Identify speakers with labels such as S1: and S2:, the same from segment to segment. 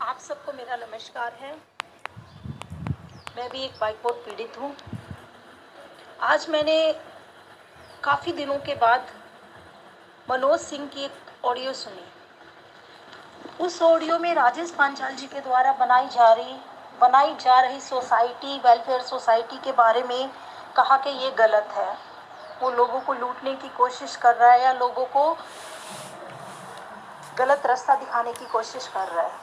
S1: आप सबको मेरा नमस्कार है। मैं भी एक बाइपोल पीड़ित हूँ। आज मैंने काफ़ी दिनों के बाद मनोज सिंह की एक ऑडियो सुनी। उस ऑडियो में राजेश पांचाल जी के द्वारा बनाई जा रही सोसाइटी, वेलफेयर सोसाइटी के बारे में कहा कि ये गलत है। वो लोगों को लूटने की कोशिश कर रहा है या लोगों को गलत रास्ता दिखाने की कोशिश कर रहा है।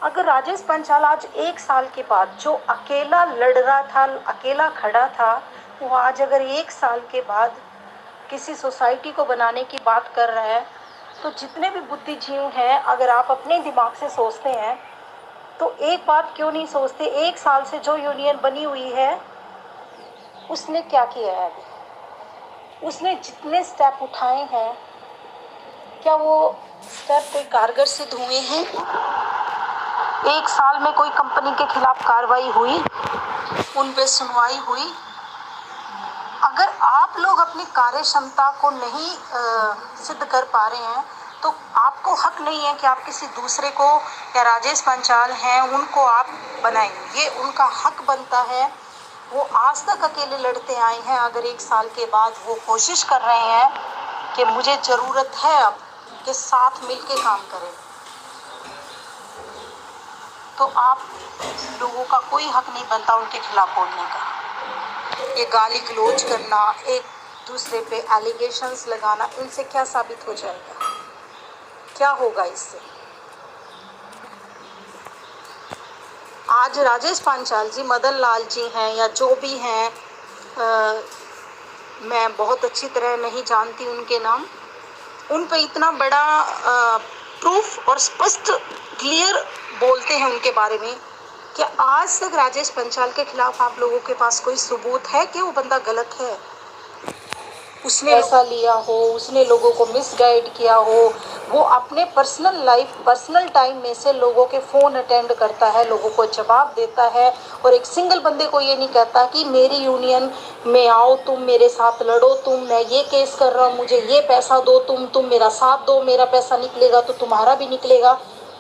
S1: अगर राजेश पांचाल आज 1 साल के बाद जो अकेला लड़ रहा था, अकेला खड़ा था, वो आज अगर 1 साल के बाद किसी सोसाइटी को बनाने की बात कर रहा है, तो जितने भी बुद्धिजीवी हैं, अगर आप अपने दिमाग से सोचते हैं तो एक बात क्यों नहीं सोचते, 1 साल से जो यूनियन बनी हुई है उसने क्या किया है? अभी उसने जितने स्टेप उठाए हैं, क्या वो स्टेप कोई कारगर सिद्ध हुए हैं? 1 साल में कोई कंपनी के खिलाफ कार्रवाई हुई, उन पे सुनवाई हुई? अगर आप लोग अपनी कार्य क्षमता को नहीं सिद्ध कर पा रहे हैं, तो आपको हक नहीं है कि आप किसी दूसरे को, या राजेश पांचाल हैं उनको आप बनाएंगे। ये उनका हक बनता है। वो आज तक अकेले लड़ते आए हैं। अगर 1 साल के बाद वो कोशिश कर रहे हैं कि मुझे ज़रूरत है अब कि साथ मिलके काम करें, तो आप लोगों का कोई हक नहीं बनता उनके खिलाफ बोलने का। ये गाली गलौज करना, एक दूसरे पे एलिगेशंस लगाना, इनसे क्या साबित हो जाएगा? क्या होगा इससे? आज राजेश पांचाल जी, मदन लाल जी हैं या जो भी हैं, मैं बहुत अच्छी तरह नहीं जानती उनके नाम, उन पे इतना बड़ा प्रूफ और स्पष्ट क्लियर बोलते हैं उनके बारे में कि आज तक राजेश पांचाल के खिलाफ आप लोगों के पास कोई सबूत है कि वो बंदा गलत है, उसने ऐसा लिया हो, उसने लोगों को मिसगाइड किया हो? वो अपने पर्सनल टाइम में से लोगों के फ़ोन अटेंड करता है, लोगों को जवाब देता है, और एक सिंगल बंदे को ये नहीं कहता कि मेरी यूनियन में आओ, तुम मेरे साथ लड़ो, मैं ये केस कर रहा हूँ, मुझे ये पैसा दो, तुम मेरा साथ दो, मेरा पैसा निकलेगा तो तुम्हारा भी निकलेगा।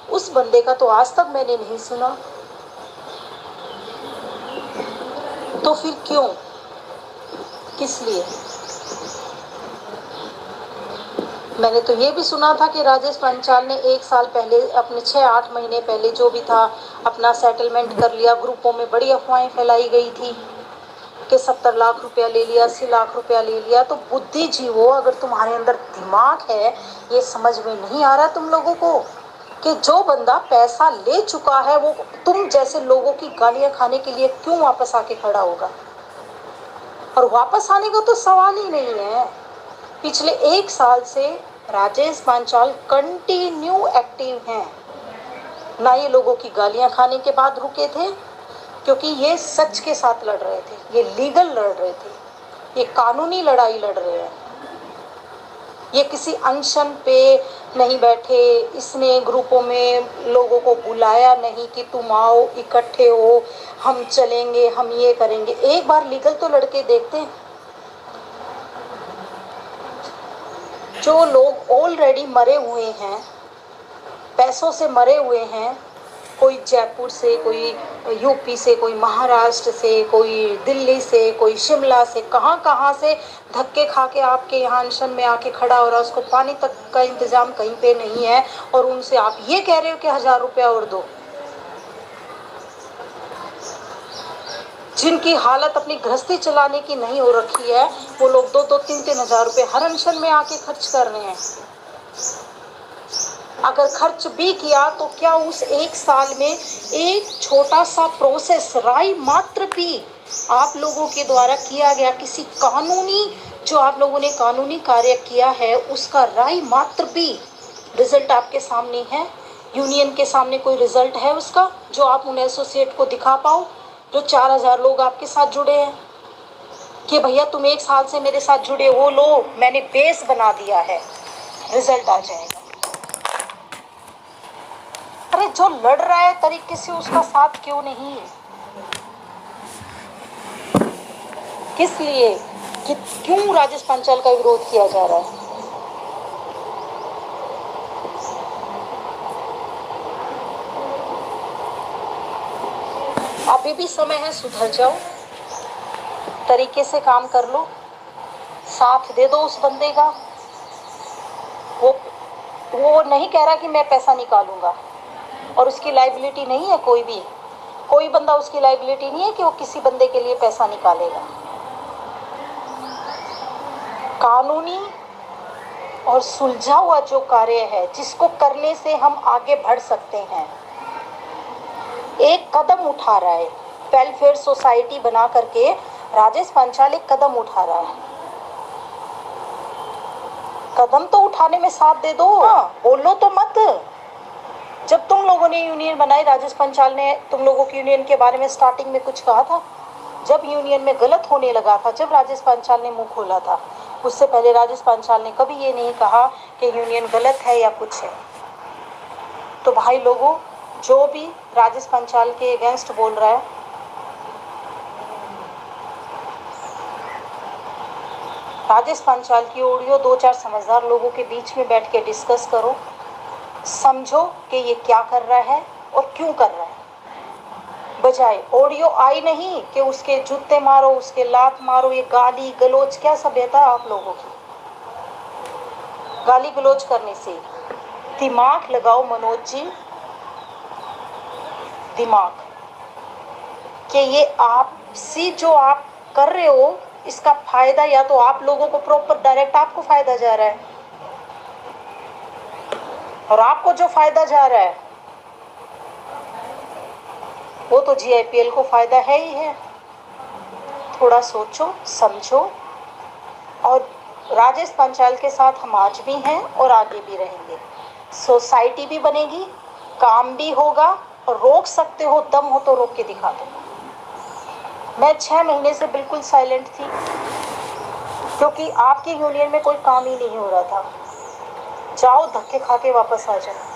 S1: उस बंदे का तो आज तक मैंने नहीं सुना। तो फिर क्यों, किस लिए? मैंने तो ये भी सुना था कि राजेश पांचाल ने 1 साल पहले, अपने 6-8 महीने पहले जो भी था, अपना सेटलमेंट कर लिया। ग्रुपों में बड़ी अफवाहें फैलाई गई थी कि 70 लाख रुपया ले लिया, 80 लाख रुपया ले लिया। तो बुद्धिजीवो, अगर तुम्हारे अंदर दिमाग है, ये समझ में नहीं आ रहा तुम लोगों को कि जो बंदा पैसा ले चुका है वो तुम जैसे लोगों की गालियां खाने के लिए क्यों वापस आके खड़ा होगा? और वापस आने का तो सवाल ही नहीं है। पिछले 1 साल से राजेश पांचाल कंटिन्यू एक्टिव हैं। ना ये लोगों की गालियां खाने के बाद रुके थे, क्योंकि ये सच के साथ लड़ रहे थे, ये लीगल लड़ रहे थे, ये कानूनी लड़ाई लड़ रहे हैं। ये किसी अनशन पे नहीं बैठे, इसने ग्रुपों में लोगों को बुलाया नहीं कि तुम आओ, इकट्ठे हो, हम चलेंगे, हम ये करेंगे। एक बार लीगल तो लड़के देखते हैं। जो लोग ऑलरेडी मरे हुए हैं, पैसों से मरे हुए हैं, कोई जयपुर से, कोई यूपी से, कोई महाराष्ट्र से, कोई दिल्ली से, कोई शिमला से, कहाँ से धक्के खा के आपके यहाँ अनशन में आके खड़ा हो रहा है, उसको पानी तक का इंतजाम कहीं पे नहीं है, और उनसे आप ये कह रहे हो कि 1000 रुपया और दो। जिनकी हालत अपनी गृहस्थी चलाने की नहीं हो रखी है, वो लोग 2-2, 3-3 हजार रुपये हर अनशन में आके खर्च कर रहे हैं। अगर खर्च भी किया तो क्या उस 1 साल में एक छोटा सा प्रोसेस, राय मात्र भी आप लोगों के द्वारा किया गया, किसी कानूनी, जो आप लोगों ने कानूनी कार्य किया है, उसका राय मात्र भी रिजल्ट आपके सामने है? यूनियन के सामने कोई रिजल्ट है उसका जो आप उन एसोसिएट को दिखा पाओ, जो 4000 लोग आपके साथ जुड़े हैं, कि भैया तुम 1 साल से मेरे साथ जुड़े हो, लो मैंने बेस बना दिया है, रिजल्ट आ जाएगा? अरे जो लड़ रहा है तरीके से, उसका साथ क्यों नहीं? किस लिए, कि क्यों राजेश पांचाल का विरोध किया जा रहा है? अभी भी समय है, सुधर जाओ, तरीके से काम कर लो, साथ दे दो उस बंदे का। वो नहीं कह रहा कि मैं पैसा निकालूंगा, और उसकी लायबिलिटी नहीं है, कोई बंदा उसकी लायबिलिटी नहीं है कि वो किसी बंदे के लिए पैसा निकालेगा। कानूनी और सुलझा हुआ जो कार्य है जिसको करने से हम आगे बढ़ सकते हैं, एक कदम उठा रहा है। वेलफेयर सोसाइटी बना करके राजेश पांचाल एक कदम उठा रहा है। कदम तो उठाने में साथ दे दो, बोलो तो मत। जब तुम लोगों ने यूनियन बनाई, राजेश पांचाल ने तुम लोगों की यूनियन के बारे में स्टार्टिंग में कुछ कहा था? जब यूनियन में गलत होने लगा था, जब राजेश पांचाल ने मुंह खोला था, उससे पहले राजेश पांचाल ने कभी ये नहीं कहा कि यूनियन गलत है या कुछ है। तो भाई लोगों, जो भी राजेश पांचाल के अगेंस्ट बोल रहा है, राजेश पांचाल की ऑडियो 2-4 समझदार लोगों के बीच में बैठ के डिस्कस करो, समझो कि ये क्या कर रहा है और क्यों कर रहा है। बजाय ऑडियो आई नहीं कि उसके जूते मारो, उसके लात मारो, ये गाली गलोच क्या सभ्यता है आप लोगों की। गाली गलोच करने से दिमाग लगाओ मनोज जी, दिमाग, कि ये आपसी जो आप कर रहे हो इसका फायदा या तो आप लोगों को प्रॉपर डायरेक्ट आपको फायदा जा रहा है, और आपको जो फायदा जा रहा है वो तो जीआईपीएल को फायदा है ही है। थोड़ा सोचो समझो, और राजेश पांचाल के साथ हम आज भी हैं और आगे भी रहेंगे। सोसाइटी भी बनेगी, काम भी होगा, और रोक सकते हो, दम हो तो रोक के दिखा दो। मैं 6 महीने से बिल्कुल साइलेंट थी क्योंकि आपकी यूनियन में कोई काम ही नहीं हो रहा था। जाओ धक्के खा के वापस आ जाओ।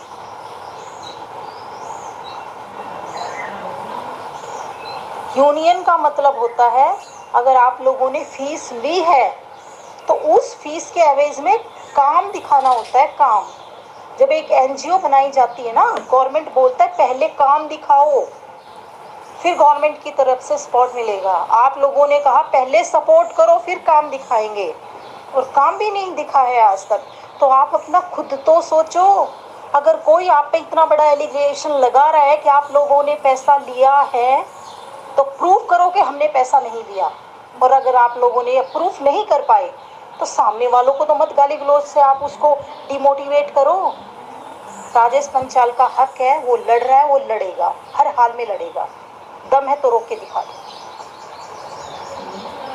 S1: यूनियन का मतलब होता है, अगर आप लोगों ने फीस ली है तो उस फीस के एवज में काम दिखाना होता है। काम, जब एक एनजीओ बनाई जाती है ना, गवर्नमेंट बोलता है पहले काम दिखाओ, फिर गवर्नमेंट की तरफ से सपोर्ट मिलेगा। आप लोगों ने कहा पहले सपोर्ट करो फिर काम दिखाएंगे, और काम भी नहीं दिखा है आज तक। तो आप अपना खुद तो सोचो। अगर कोई आप पे इतना बड़ा एलिगेशन लगा रहा है कि आप लोगों ने पैसा लिया है, तो प्रूफ करो कि हमने पैसा नहीं लिया। और अगर आप लोगों ने प्रूफ नहीं कर पाए तो सामने वालों को तो मत गाली गलौज से आप उसको डिमोटिवेट करो। राजेश पांचाल का हक है, वो लड़ रहा है, वो लड़ेगा, हर हाल में लड़ेगा। दम है तो रोक के दिखा दो।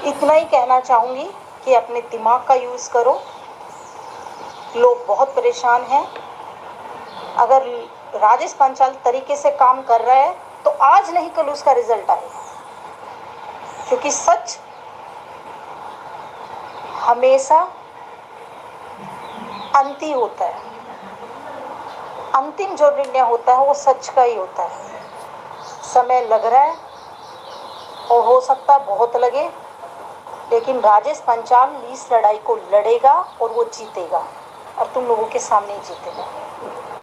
S1: इतना ही कहना चाहूँगी कि अपने दिमाग का यूज़ करो। लोग बहुत परेशान हैं। अगर राजेश पांचाल तरीके से काम कर रहा है तो आज नहीं कल उसका रिजल्ट आएगा, क्योंकि सच हमेशा अंतिम होता है। अंतिम जो निर्णय होता है वो सच का ही होता है। समय लग रहा है और हो सकता है बहुत लगे, लेकिन राजेश पांचाल इस लड़ाई को लड़ेगा और वो जीतेगा, और तुम लोगों के सामने जीतेगा।